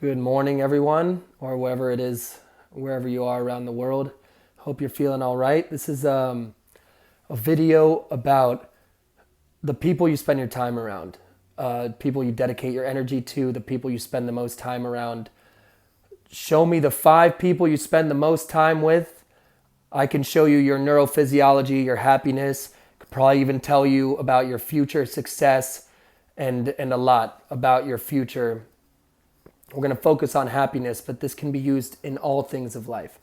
Good morning, everyone, or wherever it is, wherever you are around the world. Hope you're feeling all right. This is a video about the people you spend your time around, people you dedicate your energy to, the people you spend the most time around. Show me the 5 people you spend the most time with. I can show you your neurophysiology, your happiness. Could probably even tell you about your future success and a lot about your future. We're going to focus on happiness, but this can be used in all things of life.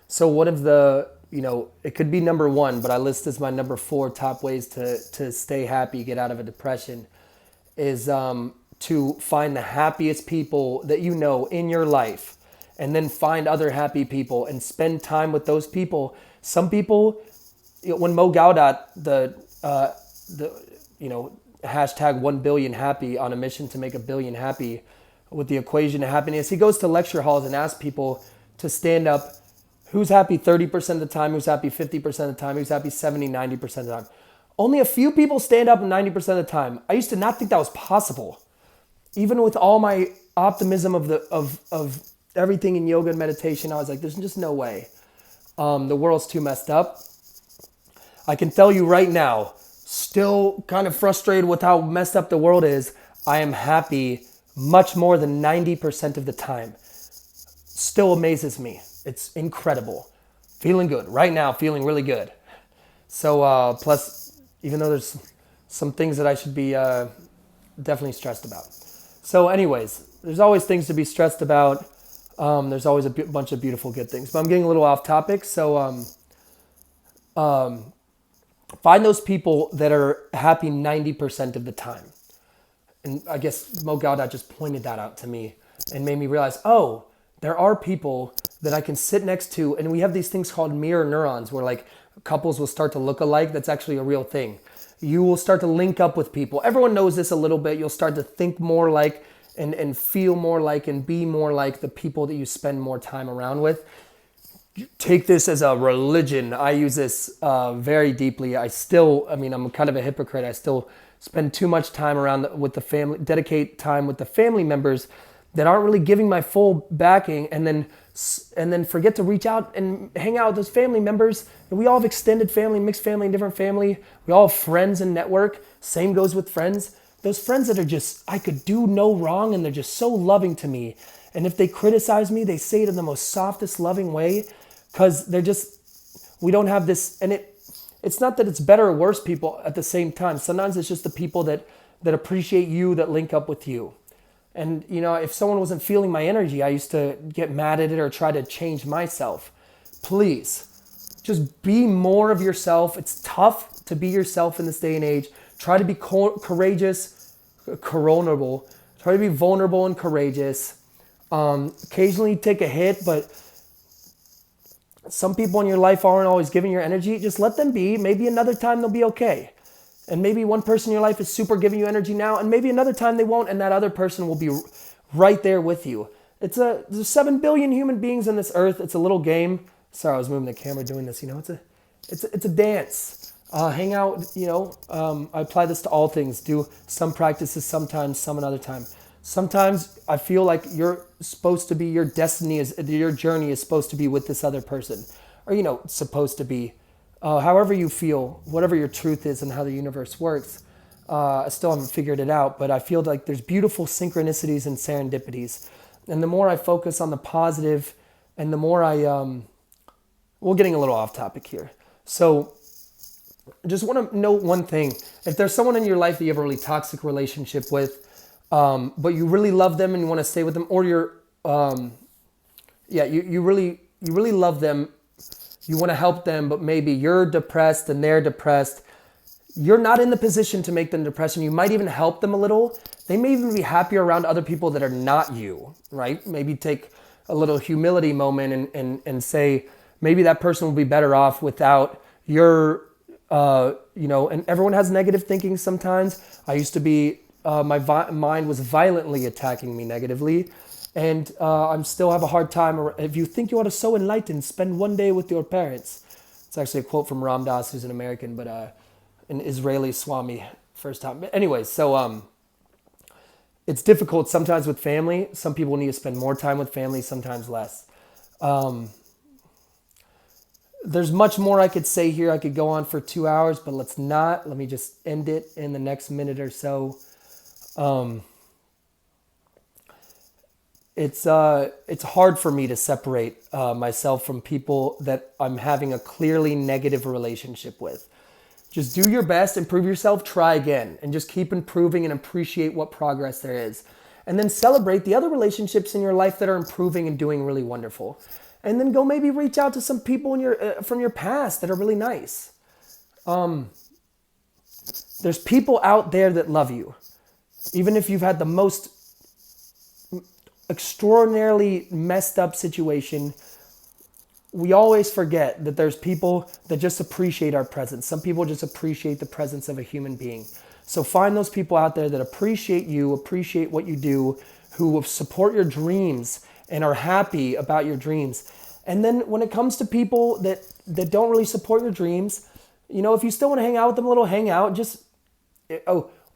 So one of the, it could be number 1, but I list as my number 4 top ways to stay happy, get out of a depression, is to find the happiest people that you know in your life, and then find other happy people and spend time with those people. Some people, when Mo Gaudat, the hashtag 1 billion happy, on a mission to make a billion happy with the equation of happiness, he goes to lecture halls and asks people to stand up. Who's happy 30% of the time? Who's happy 50% of the time? Who's happy 70, 90% of the time? Only a few people stand up 90% of the time. I used to not think that was possible. Even with all my optimism of everything in yoga and meditation, I was like, there's just no way. The world's too messed up. I can tell you right now, still kind of frustrated with how messed up the world is, I am happy much more than 90% of the time. Still amazes me. It's incredible. Feeling good. Right now, feeling really good. So, plus, even though there's some things that I should be definitely stressed about. So anyways, there's always things to be stressed about. There's always a bunch of beautiful good things. But I'm getting a little off topic. So find those people that are happy 90% of the time. And I guess Mo Gaudat just pointed that out to me and made me realize, oh, there are people that I can sit next to, and we have these things called mirror neurons where like couples will start to look alike. That's actually a real thing. You will start to link up with people. Everyone knows this a little bit. You'll start to think more like and feel more like and be more like the people that you spend more time around with. Take this as a religion. I use this very deeply. I'm kind of a hypocrite. I still spend too much time around with the family, dedicate time with the family members that aren't really giving my full backing, and then forget to reach out and hang out with those family members. And we all have extended family, mixed family, and different family. We all have friends and network. Same goes with friends. Those friends that are just, I could do no wrong, and they're just so loving to me. And if they criticize me, they say it in the most softest, loving way, because we don't have this, and it's not that it's better or worse people at the same time. Sometimes it's just the people that appreciate you, that link up with you. And, if someone wasn't feeling my energy, I used to get mad at it or try to change myself. Please, just be more of yourself. It's tough to be yourself in this day and age. Try to be courageous, vulnerable. Try to be vulnerable and courageous. Occasionally take a hit, but some people in your life aren't always giving your energy. Just let them be. Maybe another time they'll be okay. And maybe one person in your life is super giving you energy now, and maybe another time they won't, and that other person will be right there with you. There's 7 billion human beings on this earth. It's a little game. Sorry, I was moving the camera doing this. It's a dance. Hang out, I apply this to all things. Do some practices sometimes, some another time. Sometimes I feel like your journey is supposed to be with this other person, or, supposed to be. However you feel, whatever your truth is and how the universe works, I still haven't figured it out, but I feel like there's beautiful synchronicities and serendipities. And the more I focus on the positive, and the more we're getting a little off topic here. So just want to note one thing. If there's someone in your life that you have a really toxic relationship with, but you really love them and you want to stay with them, or you really love them, you want to help them, but maybe you're depressed and they're depressed. You're not in the position to make them depressed, and you might even help them a little. They may even be happier around other people that are not you, right? Maybe take a little humility moment and say, maybe that person will be better off without your, and everyone has negative thinking sometimes. I used to be, my mind was violently attacking me negatively. And I still have a hard time. If you think you are so enlightened, spend one day with your parents. It's actually a quote from Ram Dass, who's an American, but an Israeli Swami, first time. But anyways, so it's difficult sometimes with family. Some people need to spend more time with family, sometimes less. There's much more I could say here. I could go on for 2 hours, but let's not. Let me just end it in the next minute or so. It's hard for me to separate myself from people that I'm having a clearly negative relationship with. Just do your best, improve yourself, try again, and just keep improving and appreciate what progress there is. And then celebrate the other relationships in your life that are improving and doing really wonderful. And then go maybe reach out to some people in your from your past that are really nice. There's people out there that love you. Even if you've had the most extraordinarily messed up situation, we always forget that there's people that just appreciate our presence. Some people just appreciate the presence of a human being. So find those people out there that appreciate you, appreciate what you do, who support your dreams and are happy about your dreams. And then when it comes to people that don't really support your dreams, if you still want to hang out with them a little, hang out. Just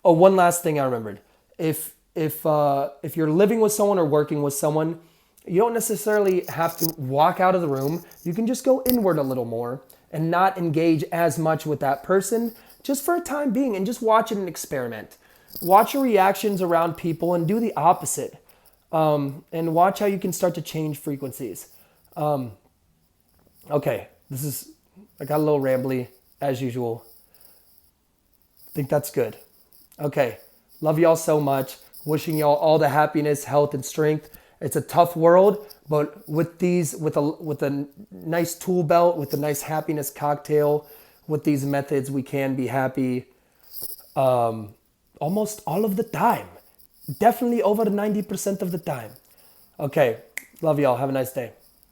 one last thing I remembered. If you're living with someone or working with someone, you don't necessarily have to walk out of the room. You can just go inward a little more and not engage as much with that person just for a time being, and just watch it and experiment. Watch your reactions around people and do the opposite. And watch how you can start to change frequencies. Okay, I got a little rambly as usual. I think that's good. Okay, love y'all so much. Wishing y'all all the happiness, health, and strength. It's a tough world, but with a nice tool belt, with a nice happiness cocktail, with these methods, we can be happy almost all of the time. Definitely over 90% of the time. Okay, love y'all. Have a nice day.